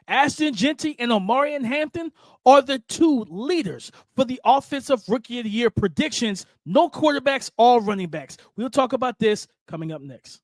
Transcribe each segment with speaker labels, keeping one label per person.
Speaker 1: Ashton, Jenty, and Omarion Hampton are the two leaders for the Offensive Rookie of the Year predictions. No quarterbacks, all running backs. We'll talk about this coming up next.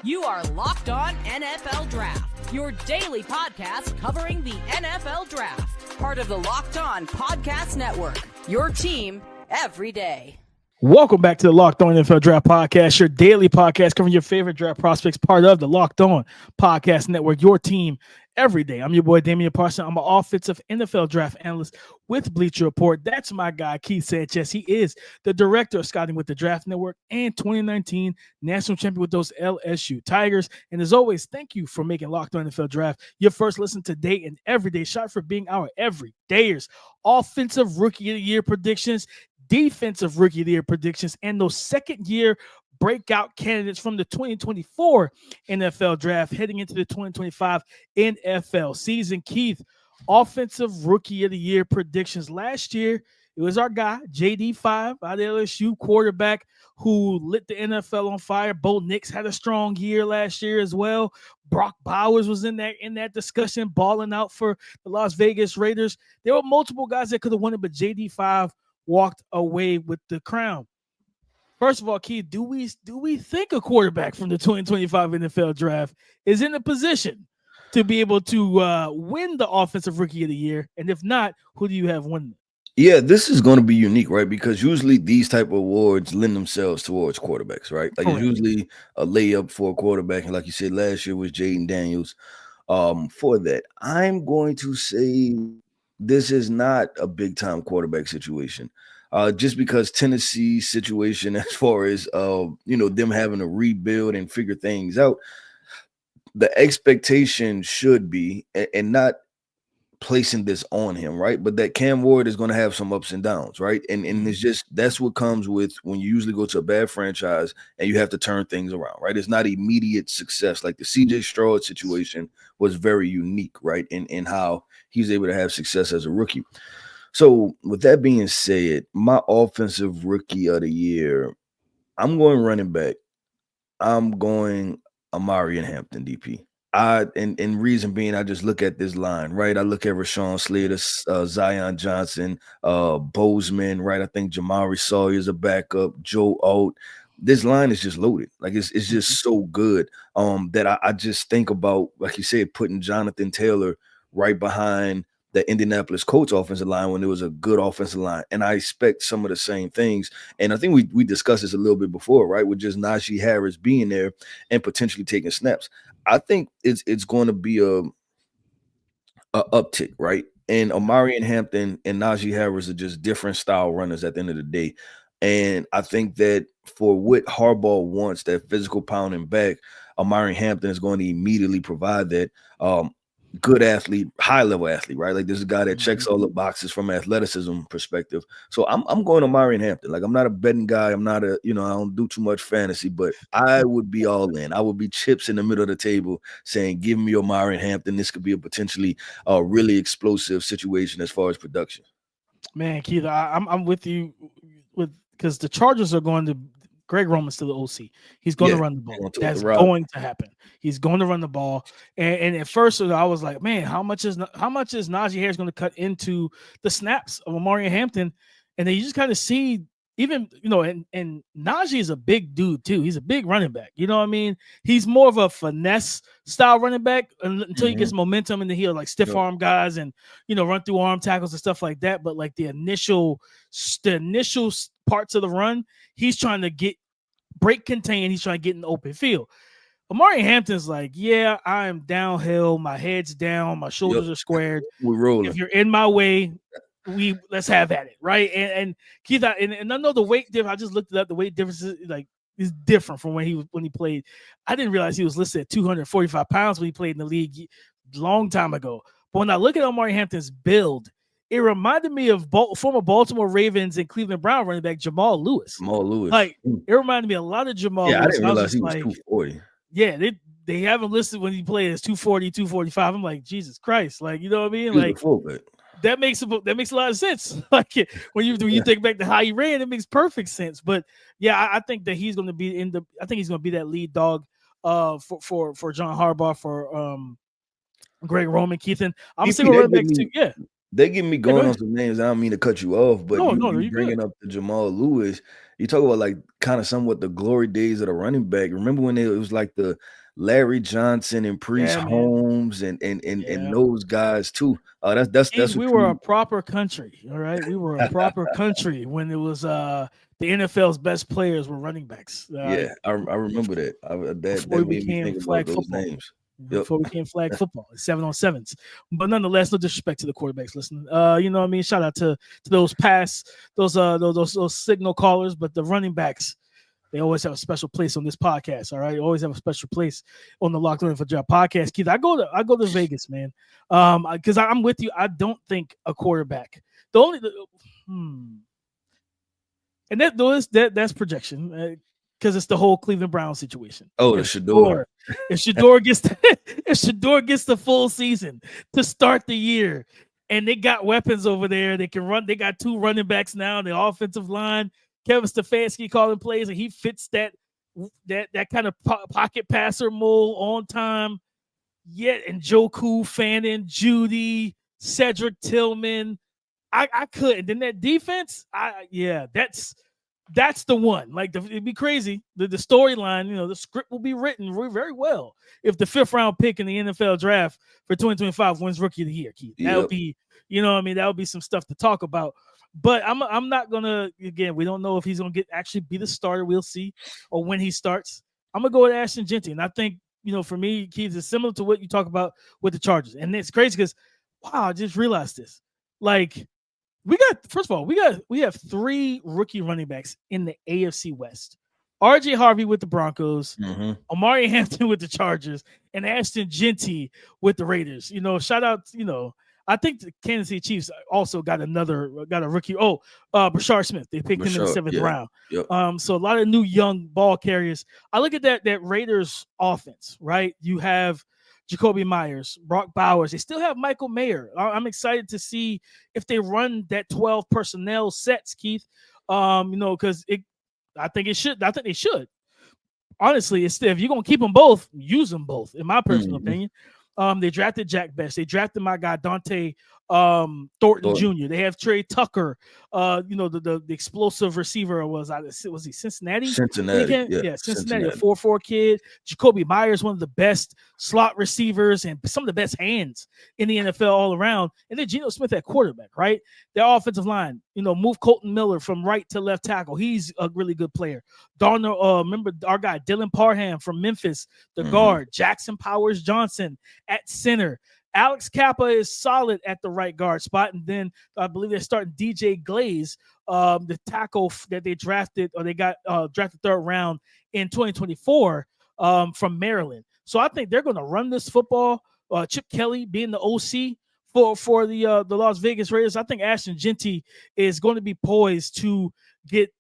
Speaker 2: You are Locked On NFL Draft, your daily podcast covering the NFL Draft. Part of the Locked On Podcast Network, your team every day.
Speaker 1: Welcome back to the Locked On NFL Draft Podcast, your daily podcast covering your favorite draft prospects, part of the Locked On Podcast Network, your team every day. I'm your boy, Damian Parson. I'm an offensive NFL draft analyst with Bleacher Report. That's my guy, Keith Sanchez. He is the director of scouting with the Draft Network and 2019 national champion with those LSU Tigers. And as always, thank you for making Locked On NFL Draft your first listen today and everyday shot for being our everydayers. Offensive Rookie of the Year predictions, defensive Rookie of the Year predictions, and those second-year breakout candidates from the 2024 NFL Draft heading into the 2025 NFL season. Keith, Offensive Rookie of the Year predictions. Last year, it was our guy, JD5, out of LSU, quarterback who lit the NFL on fire. Bo Nix had a strong year last year as well. Brock Bowers was in that discussion, balling out for the Las Vegas Raiders. There were multiple guys that could have won it, but JD5 walked away with the crown. First of all, Keith, do we think a quarterback from the 2025 NFL Draft is in a position to be able to win the Offensive Rookie of the Year? And if not, who do you have winning?
Speaker 3: Yeah, this is going to be unique, right? Because usually these type of awards lend themselves towards quarterbacks, right? Like it's usually a layup for a quarterback. And like you said, last year was Jaden Daniels. For that, I'm going to say this is not a big-time quarterback situation. Just because Tennessee's situation as far as, them having to rebuild and figure things out, the expectation should be, and not placing this on him, right? But that Cam Ward is going to have some ups and downs, right? And it's just, that's what comes with when you usually go to a bad franchise and you have to turn things around, right? It's not immediate success. Like the CJ Stroud situation was very unique, right? In how he's able to have success as a rookie. So with that being said, my Offensive Rookie of the Year, I'm going running back. I'm going Omarion Hampton, DP. And reason being, I just look at this line, right? I look at Rashawn Slater, Zion Johnson, Bozeman, right? I think Jamari Sawyer's a backup, Joe Alt. This line is just loaded. Like it's just so good that I just think about, like you said, putting Jonathan Taylor right behind the Indianapolis Colts offensive line when it was a good offensive line. And I expect some of the same things. And I think we discussed this a little bit before, right? With just Najee Harris being there and potentially taking snaps. I think it's going to be a uptick, right? And Omarion Hampton and Najee Harris are just different style runners at the end of the day. And I think that for what Harbaugh wants, that physical pounding back, Omarion Hampton is going to immediately provide that. Good athlete, high level athlete, right? Like this is a guy that checks all the boxes from an athleticism perspective. So I'm going to Omarion Hampton. Like I'm not a betting guy. I'm not I don't do too much fantasy, but I would be all in. I would be chips in the middle of the table saying, give me Omarion Hampton. This could be a potentially really explosive situation as far as production.
Speaker 1: Man, Keith, I'm with you because the Chargers are going to Greg Roman's still the OC. He's going to run the ball. That's going to happen. He's going to run the ball. And at first, I was like, man, how much is Najee Harris going to cut into the snaps of Omarion Hampton? And then you just kind of see even, and Najee is a big dude too. He's a big running back. You know what I mean? He's more of a finesse style running back until he gets momentum, and then he'll like stiff arm guys and, run through arm tackles and stuff like that. But like the initial parts of the run, he's trying to break contain. He's trying to get in the open field. Omarion Hampton's like, yeah, I am downhill. My head's down. My shoulders are squared.
Speaker 3: We're rolling.
Speaker 1: If you're in my way, let's have at it, right? And Keith, and I know the weight difference. I just looked it up. The weight difference is different from when he played. I didn't realize he was listed at 245 pounds when he played in the league a long time ago. But when I look at Omarion Hampton's build, it reminded me of former Baltimore Ravens and Cleveland Brown running back Jamal Lewis. Like, it reminded me a lot of Jamal Lewis.
Speaker 3: I didn't realize he was 240.
Speaker 1: Yeah, they have him listed when he played as 240, 245. I'm like, Jesus Christ. Like, you know what I mean?
Speaker 3: Like, fullback.
Speaker 1: that makes a lot of sense. Like when you think back to how he ran, it makes perfect sense. But yeah, I think that he's going to be I think he's going to be that lead dog for John Harbaugh, for Greg Roman, Keith, and I'm saying running backs too. Yeah.
Speaker 3: They get me going on some names. I don't mean to cut you off, but you bringing up the Jamal Lewis. You talk about like kind of somewhat the glory days of the running back. Remember when it was like the Larry Johnson and Priest Holmes and those guys too. That's
Speaker 1: we were a proper country. All right, we were a proper country when it was the NFL's best players were running backs.
Speaker 3: I remember that. That made me think about those names.
Speaker 1: Before we became flag football, 7-on-7s. But nonetheless, no disrespect to the quarterbacks listening. You know what I mean? Shout out to those those signal callers, but the running backs, they always have a special place on this podcast. All right, always have a special place on the Locked On NFL Draft podcast. Keith, I go to Vegas, man, because I'm with you. I don't think a quarterback. And that's projection. Because it's the whole Cleveland Browns situation.
Speaker 3: Oh, the Shador.
Speaker 1: If Shador gets the full season to start the year, and they got weapons over there, they can run. They got 2 running backs now. The offensive line, Kevin Stefanski calling plays, and he fits that kind of pocket passer mold on time. Yet, and Njoku, Fannin, Judy, Cedric Tillman, I couldn't. Then that defense, that's the one. Like it'd be crazy. The storyline, the script will be written very well if the 5th round pick in the NFL draft for 2025 wins Rookie of the Year, Keith. That would be, that would be some stuff to talk about. But I'm not gonna. Again, we don't know if he's gonna actually be the starter. We'll see, or when he starts. I'm gonna go with Ashton Jenty, and I think for me, Keith, is similar to what you talk about with the Chargers. And it's crazy because, wow, I just realized this. Like, we have 3 rookie running backs in the AFC West. RJ Harvey with the Broncos, Omarion Hampton with the Chargers, and Ashton Jenty with the Raiders. Shout out, I think the Kansas City Chiefs also got a rookie. Brashard Smith. They picked him in the 7th round. Yep. So a lot of new young ball carriers. I look at that Raiders offense, right? You have Jacoby Myers, Brock Bowers. They still have Michael Mayer. I'm excited to see if they run that 12 personnel sets, Keith. Because I think they should. Honestly, if you're gonna keep them both, use them both. In my personal opinion, they drafted Jack Best. They drafted my guy Dante Thornton Jr. They have Trey Tucker. The explosive receiver was he Cincinnati?
Speaker 3: Cincinnati,
Speaker 1: Cincinnati, a 4.4 kid. Jacoby Myers, one of the best slot receivers and some of the best hands in the NFL all around. And then Geno Smith at quarterback, right? Their offensive line, move Colton Miller from right to left tackle. He's a really good player. Remember our guy Dylan Parham from Memphis, the guard. Jackson Powers Johnson at center. Alex Kappa is solid at the right guard spot. And then I believe they're starting DJ Glaze, the tackle that they drafted, or they got drafted 3rd round in 2024 from Maryland. So I think they're going to run this football. Chip Kelly being the OC for the Las Vegas Raiders. I think Ashton Jenty is going to be poised to get,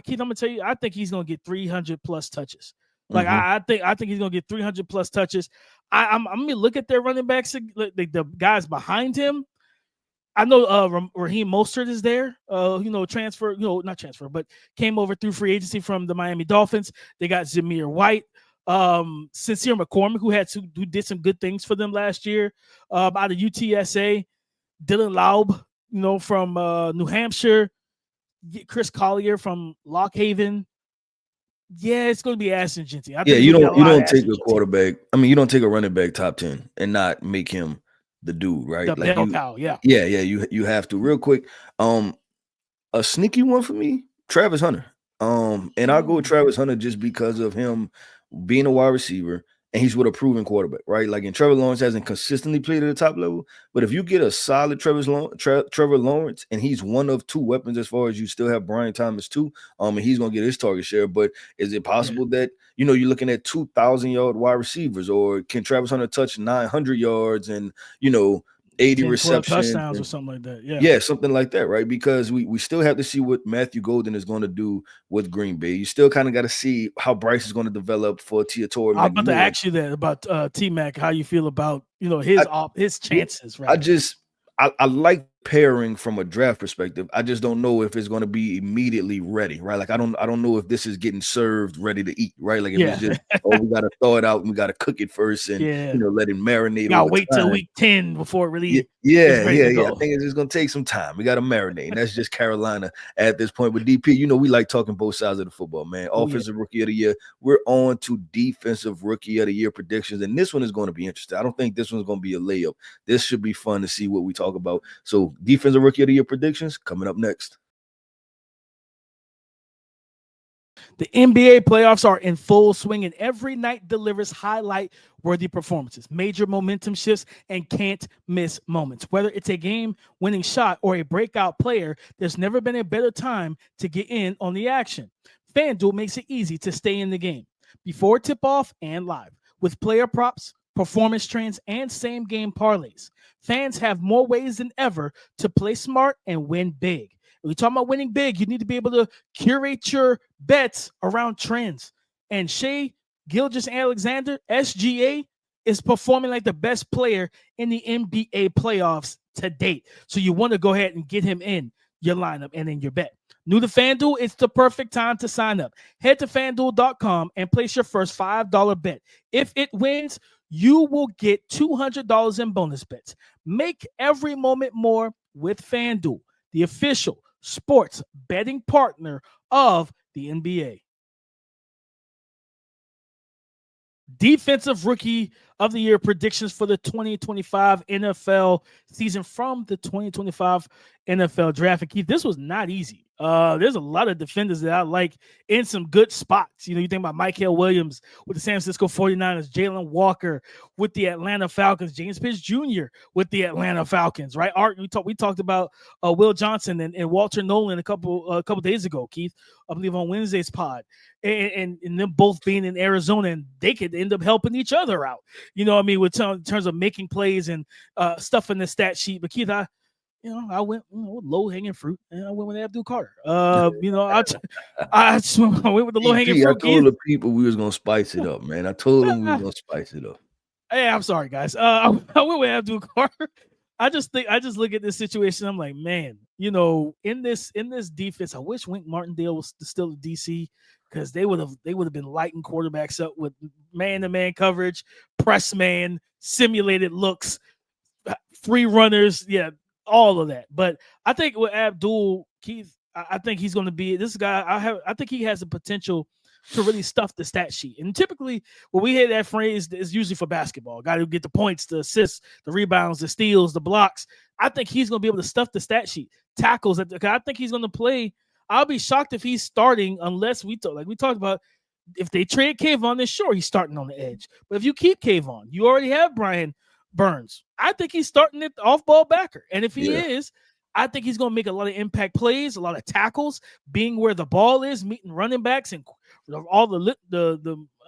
Speaker 1: Keith, I'm going to tell you, I think he's going to get 300 plus touches. Like I think he's gonna get 300 plus touches. I'm gonna look at their running backs, the guys behind him. I know Raheem Mostert is there. Not transfer, but came over through free agency from the Miami Dolphins. They got Zamir White, Sincere McCormick, who did some good things for them last year. Out of UTSA, Dylan Laub, from New Hampshire, Chris Collier from Lock Haven. Yeah, it's going to be Ashton Jenty.
Speaker 3: You don't take a quarterback. I mean, you don't take a running back top 10 and not make him the dude, right?
Speaker 1: The bell cow, yeah.
Speaker 3: You have to. Real quick, a sneaky one for me, Travis Hunter. And I'll go with Travis Hunter just because of him being a wide receiver. And he's with a proven quarterback, right? Like, and Trevor Lawrence hasn't consistently played at the top level. But if you get a solid Trevor Lawrence, and he's one of 2 weapons as far as you still have Brian Thomas too, and he's going to get his target share. But is it possible that, you're looking at 2,000-yard wide receivers, or can Travis Hunter touch 900 yards and, 80 receptions,
Speaker 1: touchdowns or something like that?
Speaker 3: Yeah, something like that, right? Because we still have to see what Matthew Golden is going to do with Green Bay. You still kind of got to see how Bryce is going to develop for Teodoro.
Speaker 1: I'm about to ask you that about T-Mac, how you feel about his chances, right?
Speaker 3: I like pairing from a draft perspective. I just don't know if it's going to be immediately ready, right? Like I don't know if this is getting served ready to eat, right? Like if it's just we got to thaw it out and we got to cook it first and let it marinate.
Speaker 1: Gotta wait till week 10 before it really
Speaker 3: gets ready to go. I think it's just gonna take some time. We got to marinate, and that's just Carolina at this point. But DP, we like talking both sides of the football, man. Offensive Rookie of the Year. We're on to Defensive Rookie of the Year predictions, and this one is going to be interesting. I don't think this one's going to be a layup. This should be fun to see what we talk about. So Defensive Rookie of the Year predictions coming up next.
Speaker 1: The NBA playoffs are in full swing, and every night delivers highlight-worthy performances, major momentum shifts, and can't-miss moments. Whether it's a game-winning shot or a breakout player, there's never been a better time to get in on the action. FanDuel makes it easy to stay in the game before tip-off and live. With player props, performance trends, and same-game parlays, fans have more ways than ever to play smart and win big. When you're talking about winning big, you need to be able to curate your bets around trends. And Shai Gilgeous-Alexander, SGA, is performing like the best player in the NBA playoffs to date. So you want to go ahead and get him in your lineup and in your bet. New to FanDuel, it's the perfect time to sign up. Head to FanDuel.com and place your first $5 bet. If it wins, you will get $200 in bonus bets. Make every moment more with FanDuel, the official sports betting partner of the NBA. Defensive Rookie of the Year predictions for the 2025 NFL season from the 2025 NFL Draft. And Keith, this was not easy. There's a lot of defenders that I like in some good spots. You think about Michael Williams with the San Francisco 49ers, Jalen Walker with the Atlanta Falcons, James Pitts Jr. with the Atlanta Falcons, right? Art, we talked about Will Johnson and Walter Nolan a couple days ago, Keith, I believe on Wednesday's pod, and them both being in Arizona, and they could end up helping each other out. With in terms of making plays and stuff in the stat sheet. But Keith, I went with low-hanging fruit, and I went with Abdul Carter. I went with the low-hanging fruit.
Speaker 3: I told the people we was going to spice it up, man. I told them we was going to spice it up.
Speaker 1: Hey, I'm sorry, guys. I went with Abdul Carter. I just look at this situation. I'm like, man, in this defense, I wish Wink Martindale was still at DC, because they would have been lighting quarterbacks up with man-to-man coverage, press man, simulated looks, free runners, all of that. But I think with Abdul, Keith, I think he's going to be this guy. I think he has the potential to really stuff the stat sheet. And typically, when we hear that phrase, is usually for basketball. Got to get the points, the assists, the rebounds, the steals, the blocks. I think he's going to be able to stuff the stat sheet. Tackles. I think he's going to play. I'll be shocked if he's starting unless we talked about, if they trade Kayvon, then sure, he's starting on the edge. But if you keep Kayvon, you already have Brian Burns. I think he's starting at the off-ball backer. And if he is, I think he's going to make a lot of impact plays, a lot of tackles, being where the ball is, meeting running backs, and all the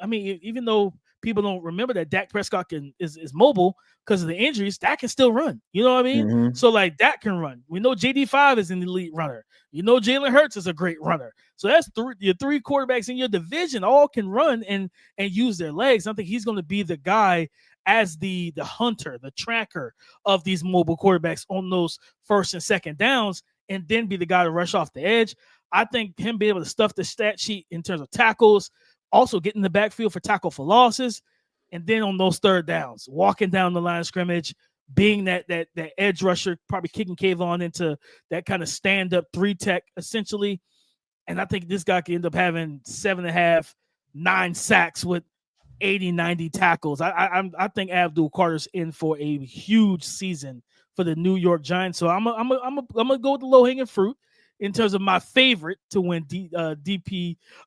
Speaker 1: even though people don't remember that Dak Prescott is mobile because of the injuries, Dak can still run. You know what I mean?
Speaker 3: Mm-hmm.
Speaker 1: So, Dak can run. We know JD5 is an elite runner. Jalen Hurts is a great runner. So that's your three quarterbacks in your division all can run and use their legs. I think he's going to be the guy as the hunter, the tracker of these mobile quarterbacks on those first and second downs, and then be the guy to rush off the edge. I think him being able to stuff the stat sheet in terms of tackles, also getting the backfield for tackle for losses, and then on those third downs, walking down the line of scrimmage, being that edge rusher, probably kicking Kayvon into that kind of stand-up 3-tech, essentially. And I think this guy could end up having 7.5, 9 sacks with 80, 90 tackles. I think Abdul Carter's in for a huge season for the New York Giants. So I'm gonna go with the low-hanging fruit in terms of my favorite to win the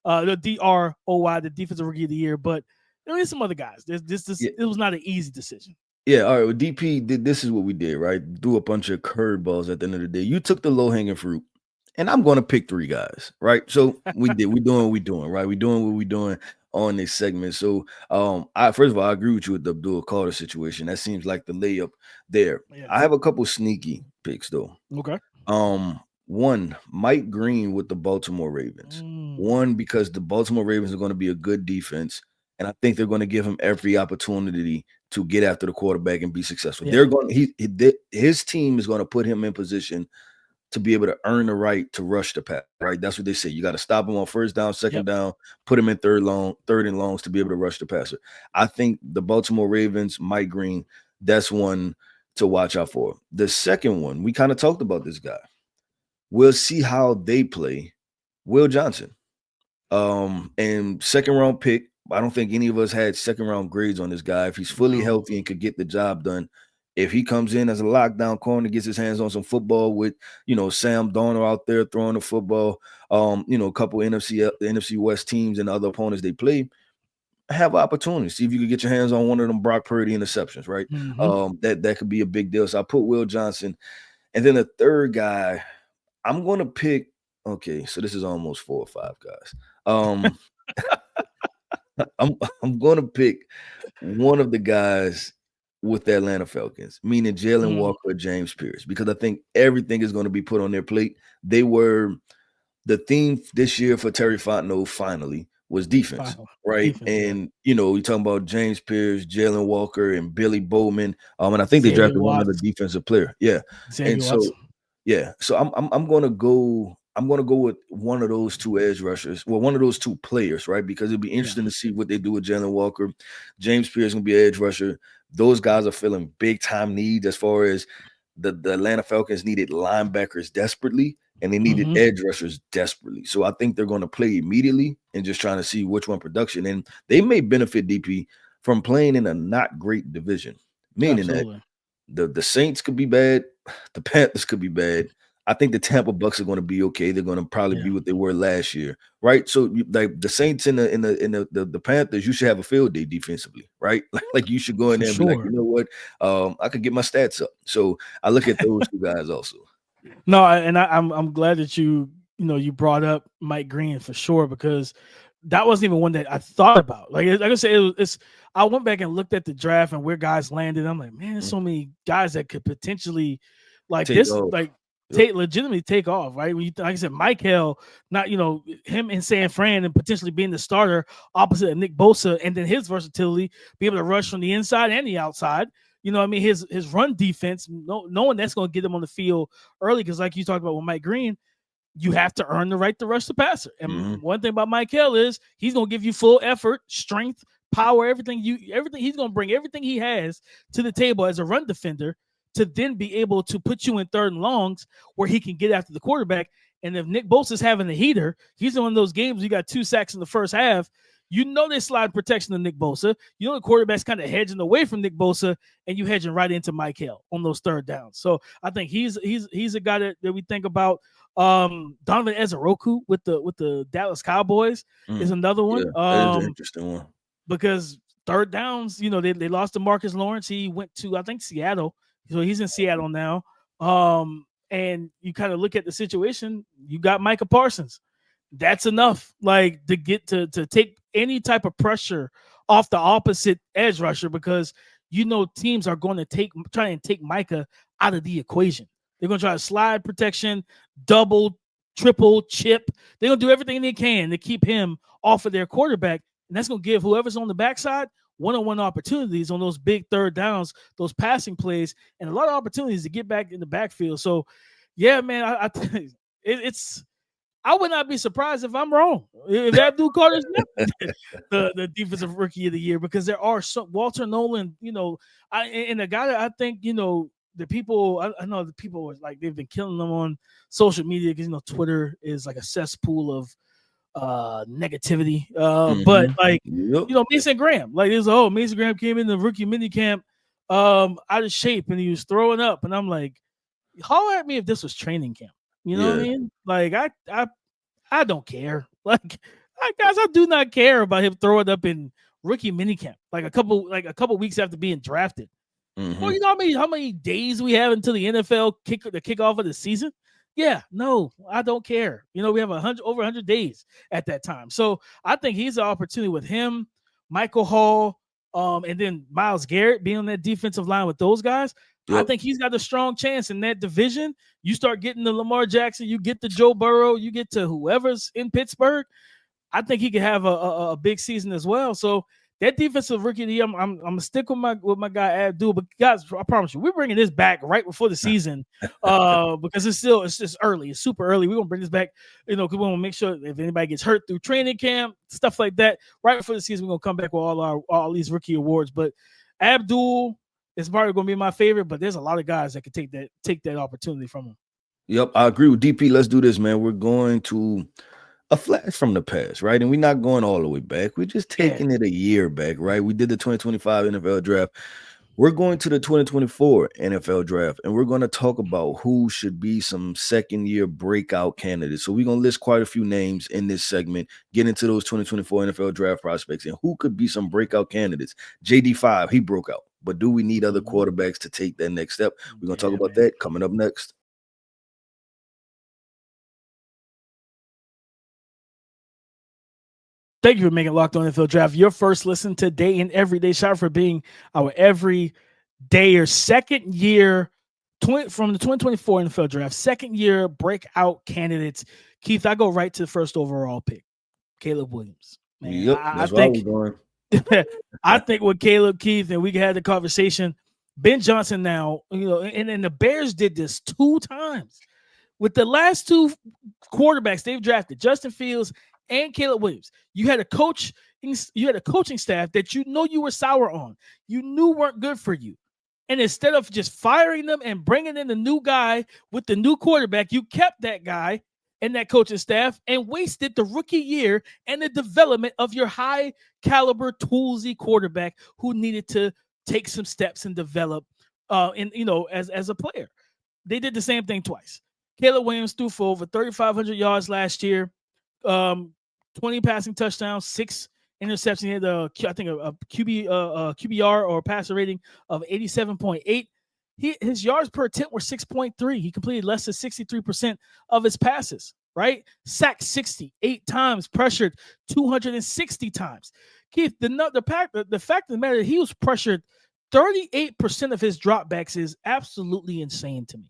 Speaker 1: DROY, the Defensive Rookie of the Year. But there is some other guys. It was not an easy decision.
Speaker 3: Yeah, all right. Well, DP, this is what we did, right? Do a bunch of curveballs at the end of the day. You took the low-hanging fruit, and I'm going to pick 3 guys, right? So we did. We're doing what we're doing, right? We're doing what we're doing on this segment. So, first of all, I agree with you with the Abdul Carter situation. That seems like the layup there. Yeah. I have a couple sneaky picks, though.
Speaker 1: Okay.
Speaker 3: One, Mike Green with the Baltimore Ravens. One, because the Baltimore Ravens are going to be a good defense, and I think they're going to give him every opportunity to get after the quarterback and be successful.
Speaker 1: Yeah.
Speaker 3: His team is going to put him in position to be able to earn the right to rush the pass, right? That's what they say. You got to stop him on first down, second down, put him in third and longs to be able to rush the passer. I think the Baltimore Ravens, Mike Green, that's one to watch out for. The second one, we kind of talked about this guy. We'll see how they play. Will Johnson. And second round pick. I don't think any of us had second round grades on this guy. If he's fully healthy and could get the job done, if he comes in as a lockdown corner, gets his hands on some football with, Sam Darnold out there throwing the football, a couple NFC West teams and the other opponents they play, have opportunities. See if you could get your hands on one of them Brock Purdy interceptions, right? That could be a big deal. So I put Will Johnson. And then the third guy, I'm going to pick, okay, so this is almost 4 or 5 guys. I'm going to pick one of the guys with the Atlanta Falcons, meaning Jalen Walker or James Pierce, because I think everything is going to be put on their plate. They were the theme this year for Terry Fontenot finally was defense, right? And, you're talking about James Pierce, Jalen Walker, and Billy Bowman. And I think they drafted one other defensive player. Yeah. And so, so I'm going to go with one of those 2 edge rushers. Well, one of those 2 players, right? Because it'd be interesting to see what they do with Jalen Walker. James Pierce is going to be an edge rusher. Those guys are feeling big time needs as far as the Atlanta Falcons needed linebackers desperately, and they needed edge rushers desperately. So I think they're going to play immediately and just trying to see which one production. And they may benefit DP from playing in a not great division, meaning that the Saints could be bad, the Panthers could be bad. I think the Tampa Bucks are going to be okay. They're going to probably be what they were last year, right? So, like the Saints and the Panthers, you should have a field day defensively, right? Like you should go in there and be like, you know what, I could get my stats up. So I look at those 2 guys also.
Speaker 1: No, and I'm glad that you brought up Mike Green for sure, because that wasn't even one that I thought about. Like I said, I went back and looked at the draft and where guys landed. I'm like, man, there's so many guys that could potentially legitimately take off, right? When like I said, Michael, not him in San Fran and potentially being the starter opposite of Nick Bosa, and then his versatility, be able to rush from the inside and the outside. His run defense, knowing that's going to get him on the field early, because like you talked about with Mike Green, you have to earn the right to rush the passer. And one thing about Michael is he's going to give you full effort, strength, power, everything. He's going to bring everything he has to the table as a run defender, to then be able to put you in third and longs where he can get after the quarterback. And if Nick Bosa's having a heater, he's in one of those games you got 2 sacks in the first half, they slide protection to Nick Bosa. The quarterback's kind of hedging away from Nick Bosa, and you hedging right into Michael on those third downs. So I think he's a guy that we think about. Donovan Ezeroku with the Dallas Cowboys is another one.
Speaker 3: That is an interesting one.
Speaker 1: Because third downs, they lost to Marcus Lawrence. He went to, I think, Seattle. So he's in Seattle now. And you kind of look at the situation, you got Micah Parsons. That's enough, like, to get to take any type of pressure off the opposite edge rusher, because teams are going to try and take Micah out of the equation. They're going to try to slide protection, double, triple, chip. They're going to do everything they can to keep him off of their quarterback, and that's going to give whoever's on the backside one-on-one opportunities on those big third downs, those passing plays, and a lot of opportunities to get back in the backfield. So, yeah, man, I would not be surprised if I'm wrong. If Abdul Carter's the defensive rookie of the year, because there are some Walter Nolan, and a guy that I think, the people, I know the people are like, they've been killing them on social media because, Twitter is like a cesspool of negativity. But like, Mason Graham, like this, Mason Graham came in the rookie mini camp out of shape and he was throwing up. And I'm like, holler at me if this was training camp. You know what I mean? Like, I don't care. Like, guys, I do not care about him throwing up in rookie minicamp, like a couple weeks after being drafted. Well, you know how many days we have until the NFL kickoff of the season? Yeah, no, I don't care. We have over 100 days at that time. So I think he's an opportunity with him, Michael Hall, and then Myles Garrett being on that defensive line with those guys. Yep. I think he's got a strong chance in that division. You start getting the Lamar Jackson, you get to Joe Burrow, you get to whoever's in Pittsburgh. I think he could have a big season as well. So that defensive rookie of the year, I'm gonna stick with my guy Abdul. But guys, I promise you, we're bringing this back right before the season, because it's just early. It's super early. We're gonna bring this back, because we want to make sure if anybody gets hurt through training camp, stuff like that, right before the season, we're gonna come back with all these rookie awards. But Abdul is probably gonna be my favorite. But there's a lot of guys that could take that opportunity from him.
Speaker 3: Yep, I agree with DP. Let's do this, man. We're going to a flash from the past, right? And we're not going all the way back. We're just taking it a year back, right? We did the 2025 NFL draft. We're going to the 2024 NFL draft, and we're going to talk about who should be some second-year breakout candidates. So we're going to list quite a few names in this segment, get into those 2024 NFL draft prospects, and who could be some breakout candidates. JD5, he broke out. But do we need other quarterbacks to take that next step? We're going to talk about that coming up next.
Speaker 1: Thank you for making Locked On NFL Draft your first listen today and every day. Shout out for being our every day or second year from the 2024 NFL Draft, second year breakout candidates. Keith, I go right to the first overall pick, Caleb Williams. Man,
Speaker 3: yep, that's why we're going.
Speaker 1: I think with Caleb, Keith, and we had the conversation. Ben Johnson now, and the Bears did this 2 times with the last 2 quarterbacks they've drafted, Justin Fields and Caleb Williams. You had a coaching staff that you were sour on, you knew weren't good for you. And instead of just firing them and bringing in the new guy with the new quarterback, you kept that guy and that coaching staff and wasted the rookie year and the development of your high caliber toolsy quarterback who needed to take some steps and develop as a player. They did the same thing twice. Caleb Williams threw for over 3,500 yards last year. 20 passing touchdowns, 6 interceptions. He had a QBR or passer rating of 87.8. His yards per attempt were 6.3. He completed less than 63% of his passes, right? Sacked 68 times, pressured 260 times. Keith, the fact of the matter is he was pressured 38% of his dropbacks is absolutely insane to me,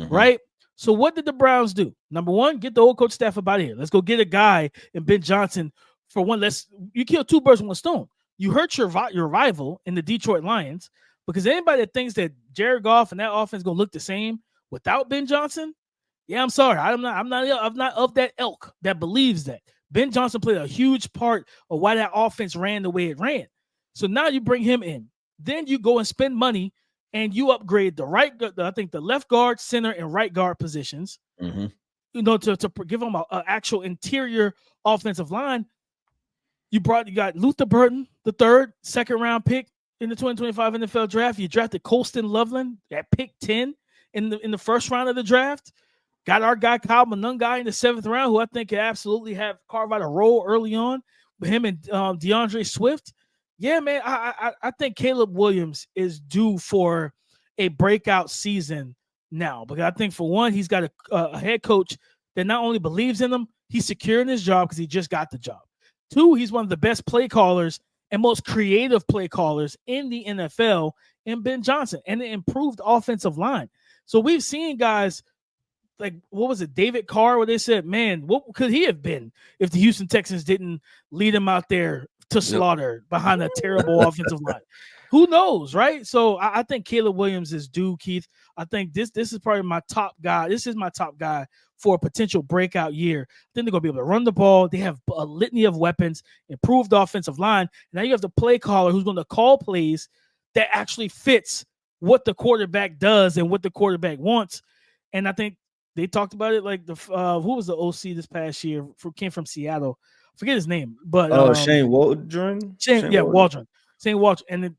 Speaker 1: right? So what did the Browns do? Number one, get the old coach staff up out of here. Let's go get a guy in Ben Johnson for one. You kill 2 birds with 1 stone. You hurt your rival in the Detroit Lions, because anybody that thinks that Jared Goff and that offense is gonna look the same without Ben Johnson, yeah, I'm sorry. I'm not of that ilk that believes that. Ben Johnson played a huge part of why that offense ran the way it ran. So now you bring him in. Then you go and spend money and you upgrade the left guard, center, and right guard positions, to give them an actual interior offensive line. You got Luther Burton, the 3rd, 2nd round pick in the 2025 NFL draft. You drafted Colston Loveland at pick 10 in the first round of the draft. Got our guy Kyle Monangai in the 7th round, who I think could absolutely carve out a role early on with him and DeAndre Swift. Yeah, man, I think Caleb Williams is due for a breakout season now, because I think for one, he's got a head coach that not only believes in him, he's secure in his job because he just got the job. 2, he's one of the best play callers and most creative play callers in the NFL in Ben Johnson and an improved offensive line. So we've seen guys like, what was it, David Carr, where they said, man, what could he have been if the Houston Texans didn't lead him out there to slaughter behind a terrible offensive line? Who knows, right? So I think Caleb Williams is due, Keith. I think this is probably my top guy. This is my top guy for a potential breakout year. I think they're going to be able to run the ball. They have a litany of weapons, improved offensive line. Now you have the play caller who's going to call plays that actually fits what the quarterback does and what the quarterback wants. And I think they talked about it like who was the OC this past year came from Seattle. I forget his name, but
Speaker 3: Shane Waldron.
Speaker 1: Waldron. Shane Waldron. And it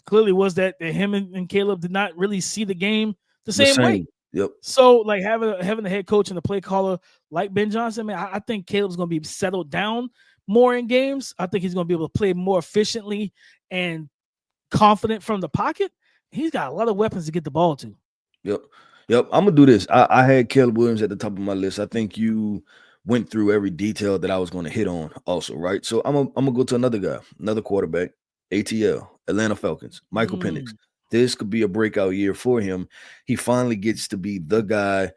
Speaker 1: clearly was that him and Caleb did not really see the game the same way.
Speaker 3: Yep.
Speaker 1: So like having a head coach and a play caller like Ben Johnson, man, I think Caleb's going to be settled down more in games. I think he's going to be able to play more efficiently and confident from the pocket. He's got a lot of weapons to get the ball to.
Speaker 3: Yep. I'm gonna do this. I had Caleb Williams at the top of my list. I think you went through every detail that I was going to hit on also, right? So I'm gonna go to another guy, another quarterback, ATL, Atlanta Falcons, Michael Penix. This could be a breakout year for him. He finally gets to be the guy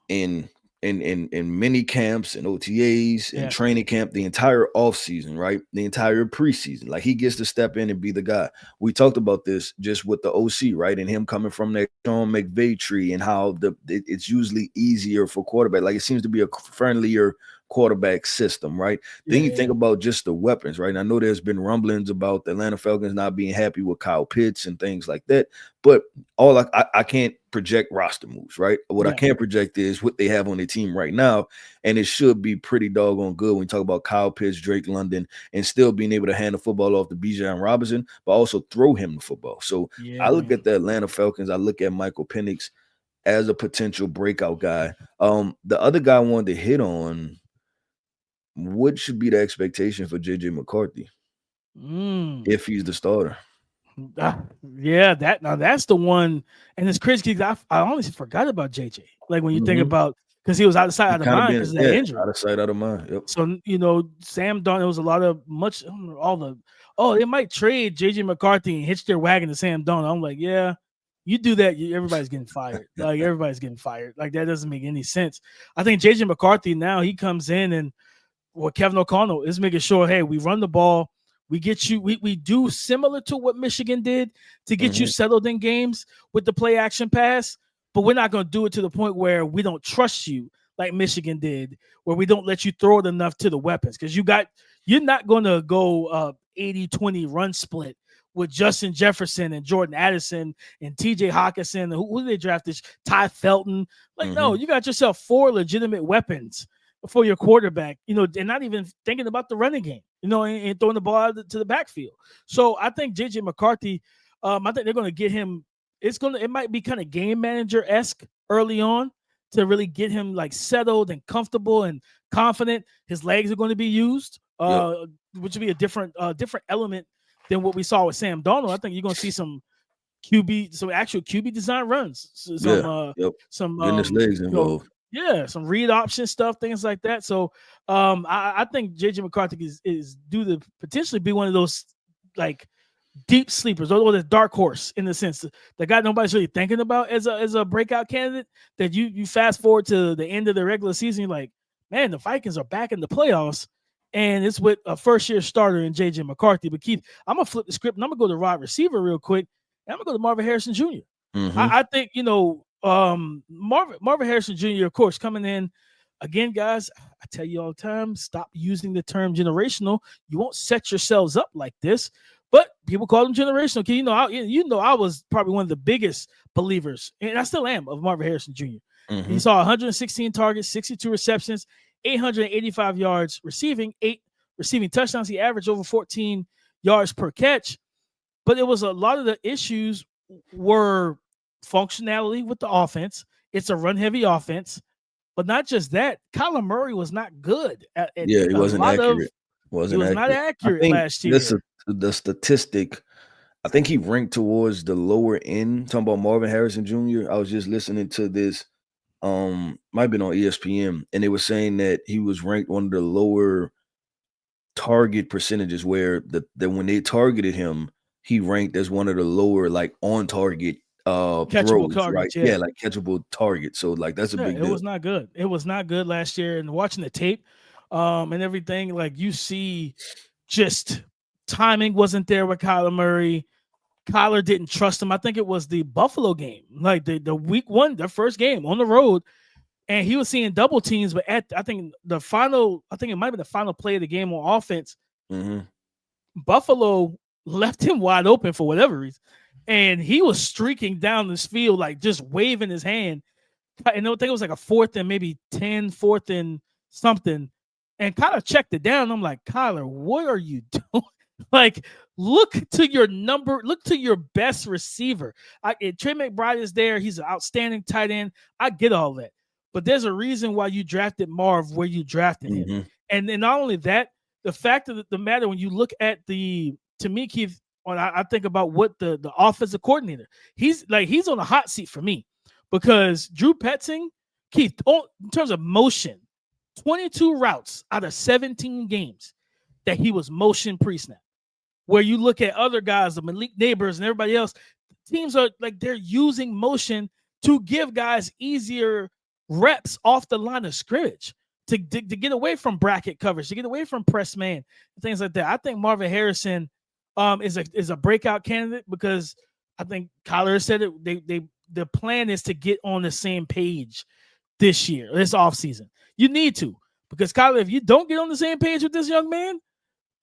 Speaker 3: in in mini camps and OTAs and training camp, the entire offseason, right? The entire preseason. Like, he gets to step in and be the guy. We talked about this just with the OC, right? And him coming from that Sean McVay tree, and how it's usually easier for quarterback. Like, it seems to be a friendlier quarterback system, right? Then you think about just the weapons, right? And I know there's been rumblings about the Atlanta Falcons not being happy with Kyle Pitts and things like that, but all I can't project roster moves, right? What I can project is what they have on their team right now, and it should be pretty doggone good when you talk about Kyle Pitts, Drake London, and still being able to hand the football off to Bijan Robinson, but also throw him the football. So I look at the Atlanta Falcons, I look at Michael Penix as a potential breakout guy. The other guy I wanted to hit on, what should be the expectation for JJ McCarthy if he's the starter?
Speaker 1: That's the one. And it's crazy because I honestly forgot about JJ. Like, when you think about, because he was out of sight, out of mind because of that injury.
Speaker 3: Out of sight, out of mind. Yep.
Speaker 1: So, Sam Darnold, there was a lot of they might trade JJ McCarthy and hitch their wagon to Sam Darnold. I'm like, yeah, you do that, everybody's getting fired. Like, everybody's getting fired. Like, that doesn't make any sense. I think JJ McCarthy now, he comes in, and Kevin O'Connell is making sure, hey, we run the ball. We get you, we do similar to what Michigan did to get you settled in games with the play action pass, but we're not going to do it to the point where we don't trust you like Michigan did, where we don't let you throw it enough to the weapons. Because you're not going to go 80-20 run split with Justin Jefferson and Jordan Addison and TJ Hawkinson. Who did they draft this? Ty Felton. Like, no, you got yourself 4 legitimate weapons for your quarterback, and not even thinking about the running game, and throwing the ball out to the backfield. So I think JJ McCarthy, I think they're going to get him. It might be kind of game manager-esque early on to really get him like settled and comfortable and confident. His legs are going to be used, which would be a different element than what we saw with Sam Darnold. I think you're going to see some actual QB design runs, some
Speaker 3: getting his legs involved.
Speaker 1: Some read option stuff, things like that. So I think JJ McCarthy is due to potentially be one of those like deep sleepers or the dark horse, in the sense the guy nobody's really thinking about as a breakout candidate, that you fast forward to the end of the regular season, you're like, man, the Vikings are back in the playoffs, and it's with a first-year starter in JJ McCarthy. But Keith, I'm going to flip the script, and I'm going to go to wide receiver real quick, and I'm going to go to Marvin Harrison Jr. I think, Marvin Harrison Jr., of course, coming in again, guys. I tell you all the time, stop using the term generational. You won't set yourselves up like this. But people call him generational. I was probably one of the biggest believers, and I still am, of Marvin Harrison Jr. He saw 116 targets, 62 receptions, 885 yards receiving, 8 receiving touchdowns. He averaged over 14 yards per catch. But it was a lot of the issues were functionality with the offense. It's a run-heavy offense. But not just that, Kyler Murray was not good.
Speaker 3: He wasn't accurate.
Speaker 1: He was not accurate last year.
Speaker 3: The statistic, I think he ranked towards the lower end. Talking about Marvin Harrison Jr., I was just listening to this, might have been on ESPN, and they were saying that he was ranked one of the lower target percentages, where when they targeted him, he ranked as one of the lower, like, on target
Speaker 1: catchable
Speaker 3: throws,
Speaker 1: targets,
Speaker 3: right? Like catchable targets. So, like, that's a big deal.
Speaker 1: It was not good. It was not good last year. And watching the tape and everything, like, you see just timing wasn't there with Kyler Murray. Kyler didn't trust him. I think it was the Buffalo game, like the week 1, the first game on the road, and he was seeing double teams. But it might have been the final play of the game on offense. Buffalo left him wide open for whatever reason. And he was streaking down this field, like, just waving his hand. And I think it was like a 4th and maybe 10, 4th and something. And Kyler checked it down. I'm like, Kyler, what are you doing? Like, look to your best receiver. Trey McBride is there. He's an outstanding tight end. I get all that. But there's a reason why you drafted Marv where you drafted him. And then not only that, the fact of the matter, when you look at to me, Keith, when I think about what the offensive coordinator, he's on a hot seat for me, because Drew Petzing, Keith, in terms of motion, 22 routes out of 17 games that he was motion pre-snap. Where you look at other guys, the Malik Neighbors and everybody else, teams are like, they're using motion to give guys easier reps off the line of scrimmage to get away from bracket coverage, to get away from press man, things like that. I think Marvin Harrison is a breakout candidate because I think Kyler said it. The plan is to get on the same page this year, this offseason. You need to, because Kyler, if you don't get on the same page with this young man,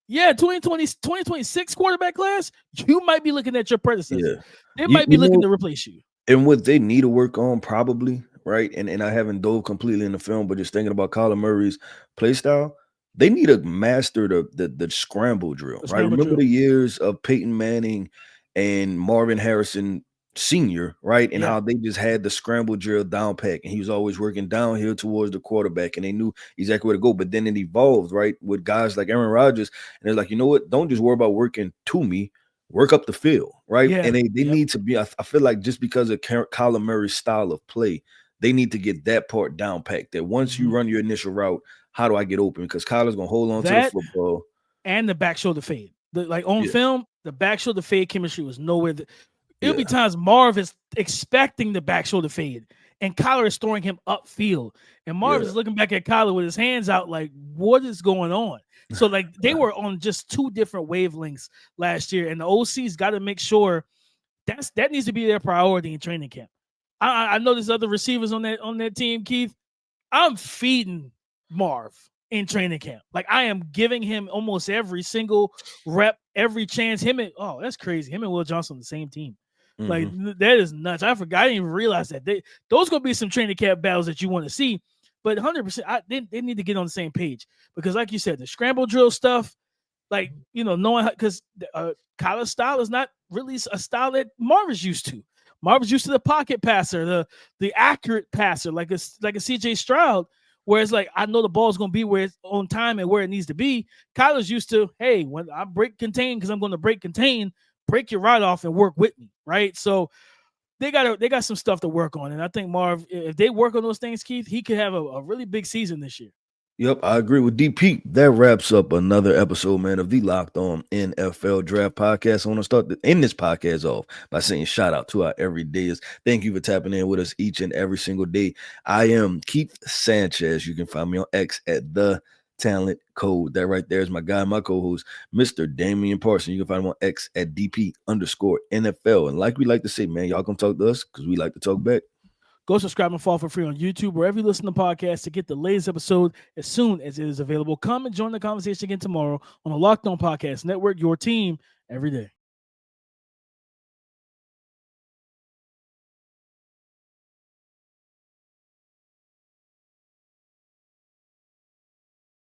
Speaker 1: 2026 quarterback class, you might be looking at your predecessor.
Speaker 3: Yeah.
Speaker 1: They might be looking to replace you.
Speaker 3: And what they need to work on probably, right? And I haven't dove completely in the film, but just thinking about Kyler Murray's play style, they need to master the scramble drill, right? Remember the years of Peyton Manning and Marvin Harrison Sr., right? And how they just had the scramble drill down pat, and he was always working downhill towards the quarterback, and they knew exactly where to go. But then it evolved, right, with guys like Aaron Rodgers, and they're like, you know what? Don't just worry about working to me, work up the field, right?
Speaker 1: Yeah.
Speaker 3: And they need to be. I feel like just because of Kyler Murray's style of play, they need to get that part down packed. That once you run your initial route, how do I get open? Because Kyler's gonna hold on to the football
Speaker 1: and the back shoulder fade. On film, the back shoulder fade chemistry was nowhere. It'll be times Marv is expecting the back shoulder fade, and Kyler is throwing him upfield. And Marv is looking back at Kyler with his hands out like, what is going on? So, they were on just two different wavelengths last year, and the OC's got to make sure that needs to be their priority in training camp. I know there's other receivers on that team, Keith. I'm feeding Marv in training camp. I am giving him almost every single rep, every chance. That's crazy. Him and Will Johnson on the same team. That is nuts. I forgot. I didn't even realize that. Those going to be some training camp battles that you want to see. But 100%, they need to get on the same page. Because like you said, the scramble drill stuff, knowing how, because Kyler's style is not really a style that Marvin's used to. Marvin's used to the pocket passer, the accurate passer, like a CJ Stroud, where it's I know the ball's going to be where it's on time and where it needs to be. Kyler's used to, hey, when I break contain, because I'm going to break contain, break your right off and work with me, right? So they got some stuff to work on. And I think Marv, if they work on those things, Keith, he could have a really big season this year.
Speaker 3: Yep, I agree with DP. That wraps up another episode, man, of the Locked On NFL Draft Podcast. I want to start end this podcast off by saying shout out to our everydayers. Thank you for tapping in with us each and every single day. I am Keith Sanchez. You can find me on X at The Talent Code. That right there is my guy, my co-host, Mr. Damian Parson. You can find him on X at DP_NFL. And like we like to say, man, y'all come talk to us because we like to talk back.
Speaker 1: Go subscribe and follow for free on YouTube, wherever you listen to podcasts, to get the latest episode as soon as it is available. Come and join the conversation again tomorrow on the Locked On Podcast Network, your team every day.